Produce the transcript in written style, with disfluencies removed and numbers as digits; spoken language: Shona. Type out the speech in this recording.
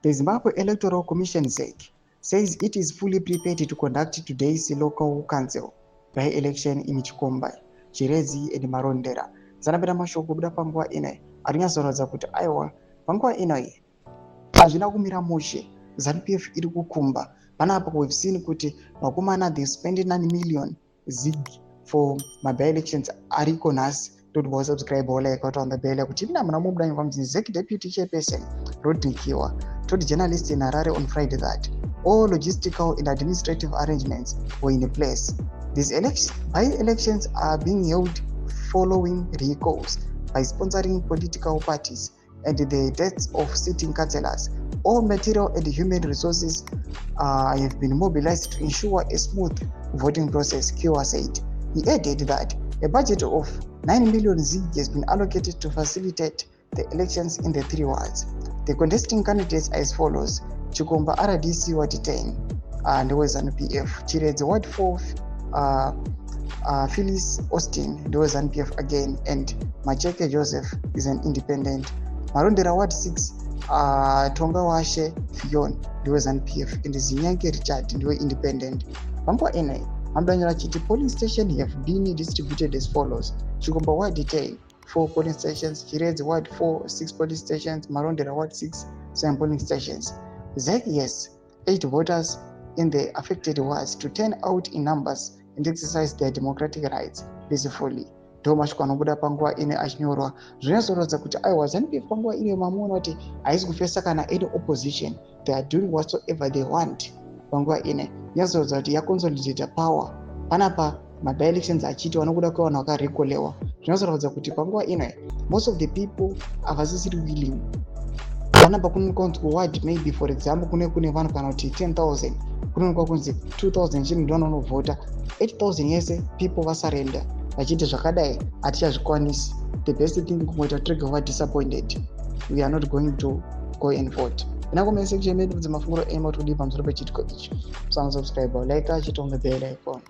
The Zimbabwe Electoral Commission ZEC says it is fully prepared to conduct today's local council by-election in Chikomba, Chirezi and Marondera. Zanapera mashoko kubuda panguva inai arinyazoratidza kuti aiwa panguva inai hazvina kumira mushe. ZANU-PF iri kukumba. Panapa we've seen kuti vakomana they spend 9 million ZIG for my by-elections ariko nhasi toti subscribe wala yakauta on the bell kuti ina muna mubuda kwamzi ZEC deputy chairperson Rodnikiwa told journalists in Harare on Friday that all logistical and administrative arrangements were in place. These by-elections are being held following recalls by sponsoring political parties and the deaths of sitting councillors. All material and human resources have been mobilized to ensure a smooth voting process, Kiwa said. He added that a budget of 9 million ZIG has been allocated to facilitate the elections in the 3 wards. The contesting candidates are as follows: Chikomba RDC Ward 10, and was an PF. Chirezi Ward 4, Phyllis Austin, there was an PF again, and Macheke Joseph is an independent. Marondera Ward 6, Tonga Washe Fion, there was an PF, and Zinyanke Richard, they were independent. Pampa Ene, Ambanyara Chiti polling station have been distributed as follows: Chikomba Ward 10, 4 polling stations, Chirezi Ward 4, 6 polling stations, Marondera Ward 6, 7 polling stations. ZEC yes, 8 voters in the affected wards to turn out in numbers and exercise their democratic rights peacefully. Thomas Kwanobuda panguva ine achinyorwa zvinozorodza kuti aiwa ZANU-PF panguva ine mamuona kuti haisi kufesa kana any opposition, they are doing whatsoever they want. Panguva ine yazorodza kuti yaconsolidate power. Panapa by-elections achiitwa nokuda kwevanhu vakarekolewa. Zvinozorodza kuti panguva ine most of the people havasisiri willing. Panapa kunokonzwa ward maybe for example kune vanhu kana kuti 10,000 kunoonekwa kunzi 2,000 chini ndiwo vanovhota, 8,000 yese people vasarenda vachiti zvakadai hatichazvikwanisi. The best thing kumboita trigger were disappointed, we are not going to go and vote. Ina comment section medu kuti mafunguro ema todi pamusoro pechiitiko ichi. Subscribe, like, chito on the bell icon.